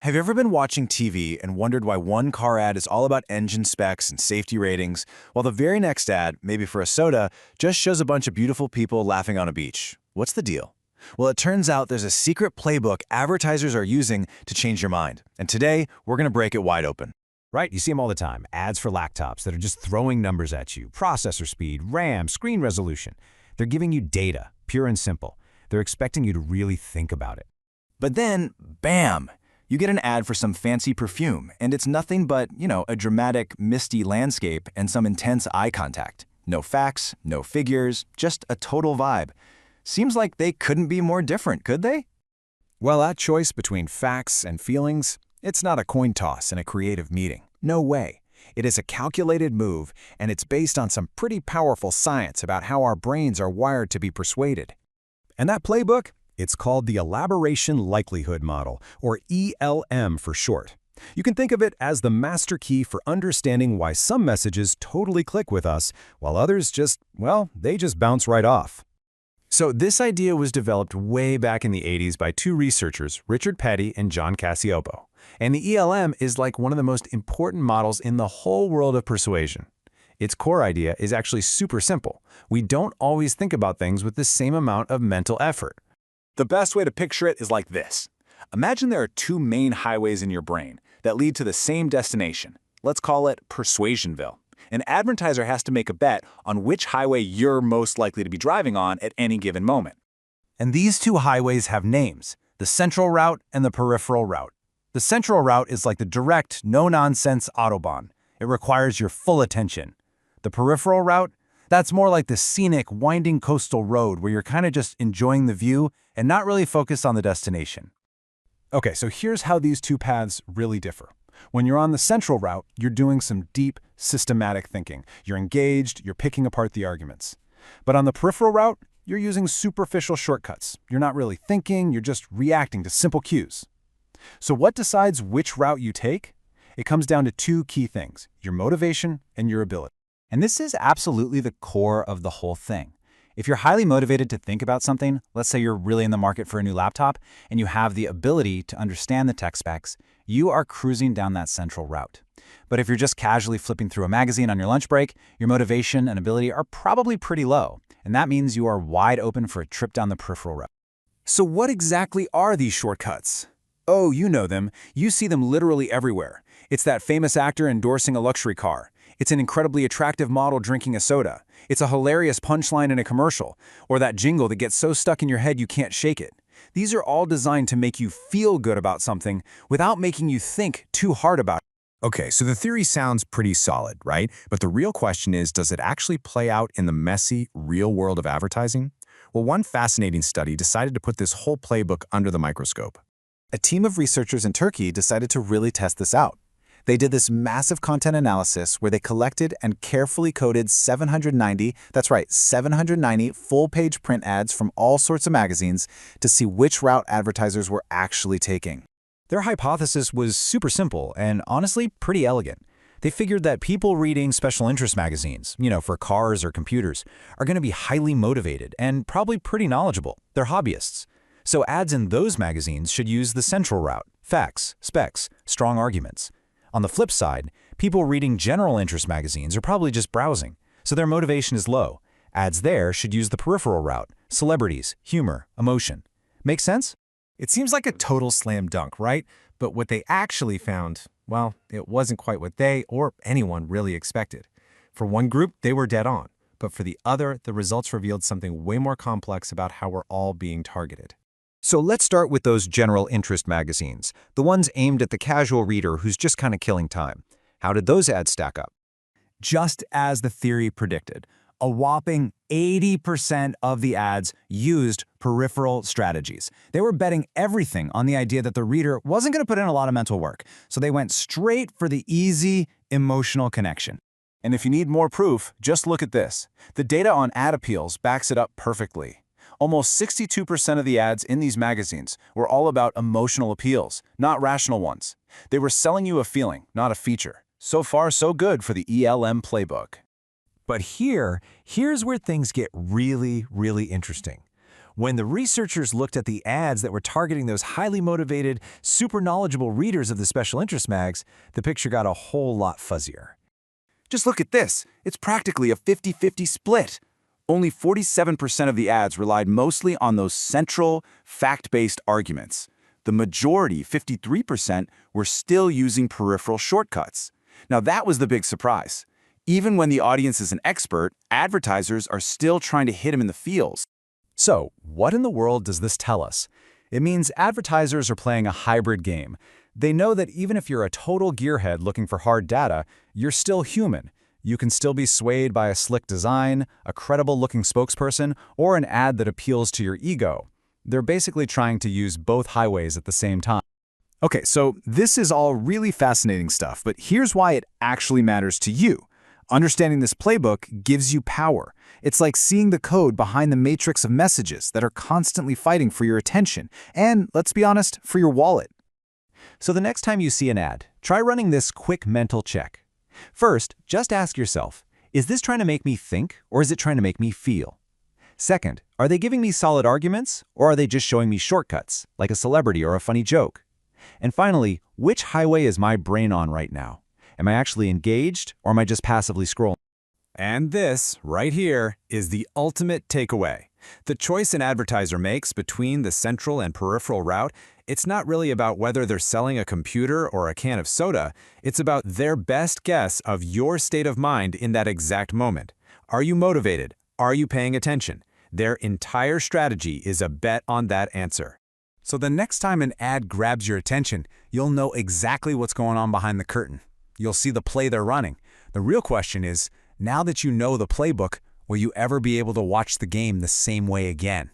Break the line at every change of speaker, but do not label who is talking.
Have you ever been watching TV and wondered why one car ad is all about engine specs and safety ratings, while the very next ad, maybe for a soda, just shows a bunch of beautiful people laughing on a beach? What's the deal? Well, it turns out there's a secret playbook advertisers are using to change your mind. And today, we're going to break it wide open.
Right? You see them all the time. Ads for laptops that are just throwing numbers at you. Processor speed, RAM, screen resolution. They're giving you data, pure and simple. They're expecting you to really think about it.
But then, bam! You get an ad for some fancy perfume, and it's nothing but, a dramatic, misty landscape and some intense eye contact. No facts, no figures, just a total vibe. Seems like they couldn't be more different, could they?
Well, that choice between facts and feelings, it's not a coin toss in a creative meeting. No way. It is a calculated move, and it's based on some pretty powerful science about how our brains are wired to be persuaded. And that playbook? It's called the Elaboration Likelihood Model, or ELM for short. You can think of it as the master key for understanding why some messages totally click with us, while others they just bounce right off.
So this idea was developed way back in the 80s by two researchers, Richard Petty and John Cacioppo. And the ELM is like one of the most important models in the whole world of persuasion. Its core idea is actually super simple. We don't always think about things with the same amount of mental effort. The best way to picture it is like this. Imagine there are two main highways in your brain that lead to the same destination. Let's call it Persuasionville. An advertiser has to make a bet on which highway you're most likely to be driving on at any given moment. And these two highways have names, the Central Route and the Peripheral Route. The Central Route is like the direct, no-nonsense Autobahn. It requires your full attention. The Peripheral Route? That's more like the scenic, winding coastal road where you're kind of just enjoying the view and not really focused on the destination. Okay, so here's how these two paths really differ. When you're on the Central Route, you're doing some deep, systematic thinking. You're engaged, you're picking apart the arguments. But on the Peripheral Route, you're using superficial shortcuts. You're not really thinking, you're just reacting to simple cues. So what decides which route you take? It comes down to two key things, your motivation and your ability.
And this is absolutely the core of the whole thing. If you're highly motivated to think about something, let's say you're really in the market for a new laptop, and you have the ability to understand the tech specs, you are cruising down that central route. But if you're just casually flipping through a magazine on your lunch break, your motivation and ability are probably pretty low, and that means you are wide open for a trip down the peripheral route.
So what exactly are these shortcuts? Oh, you know them. You see them literally everywhere. It's that famous actor endorsing a luxury car. It's an incredibly attractive model drinking a soda. It's a hilarious punchline in a commercial, or that jingle that gets so stuck in your head you can't shake it. These are all designed to make you feel good about something without making you think too hard about it.
Okay, so the theory sounds pretty solid, right? But the real question is, does it actually play out in the messy, real world of advertising? Well, one fascinating study decided to put this whole playbook under the microscope.
A team of researchers in Turkey decided to really test this out. They did this massive content analysis where they collected and carefully coded 790 full-page print ads from all sorts of magazines to see which route advertisers were actually taking. Their hypothesis was super simple and honestly pretty elegant. They figured that people reading special interest magazines, for cars or computers, are going to be highly motivated and probably pretty knowledgeable. They're hobbyists. So ads in those magazines should use the central route, facts, specs, strong arguments. On the flip side, people reading general interest magazines are probably just browsing, so their motivation is low. Ads there should use the peripheral route, celebrities, humor, emotion. Make sense?
It seems like a total slam dunk, right? But what they actually found, well, it wasn't quite what they or anyone really expected. For one group, they were dead on, but for the other, the results revealed something way more complex about how we're all being targeted.
So let's start with those general interest magazines, the ones aimed at the casual reader who's just kind of killing time. How did those ads stack up?
Just as the theory predicted, a whopping 80% of the ads used peripheral strategies. They were betting everything on the idea that the reader wasn't going to put in a lot of mental work, so they went straight for the easy, emotional connection.
And if you need more proof, just look at this. The data on ad appeals backs it up perfectly. Almost 62% of the ads in these magazines were all about emotional appeals, not rational ones. They were selling you a feeling, not a feature. So far, so good for the ELM playbook.
But here's where things get really, really interesting. When the researchers looked at the ads that were targeting those highly motivated, super knowledgeable readers of the special interest mags, the picture got a whole lot fuzzier.
Just look at this. It's practically a 50-50 split. Only 47% of the ads relied mostly on those central, fact-based arguments. The majority, 53%, were still using peripheral shortcuts. Now that was the big surprise. Even when the audience is an expert, advertisers are still trying to hit him in the feels.
So, what in the world does this tell us? It means advertisers are playing a hybrid game. They know that even if you're a total gearhead looking for hard data, you're still human. You can still be swayed by a slick design, a credible-looking spokesperson, or an ad that appeals to your ego. They're basically trying to use both highways at the same time.
Okay, so this is all really fascinating stuff, but here's why it actually matters to you. Understanding this playbook gives you power. It's like seeing the code behind the matrix of messages that are constantly fighting for your attention and, let's be honest, for your wallet.
So the next time you see an ad, try running this quick mental check. First, just ask yourself, is this trying to make me think or is it trying to make me feel? Second, are they giving me solid arguments or are they just showing me shortcuts, like a celebrity or a funny joke? And finally, which highway is my brain on right now? Am I actually engaged or am I just passively scrolling?
And this, right here, is the ultimate takeaway. The choice an advertiser makes between the central and peripheral route, it's not really about whether they're selling a computer or a can of soda. It's about their best guess of your state of mind in that exact moment. Are you motivated? Are you paying attention? Their entire strategy is a bet on that answer. So the next time an ad grabs your attention, you'll know exactly what's going on behind the curtain. You'll see the play they're running. The real question is, now that you know the playbook, will you ever be able to watch the game the same way again?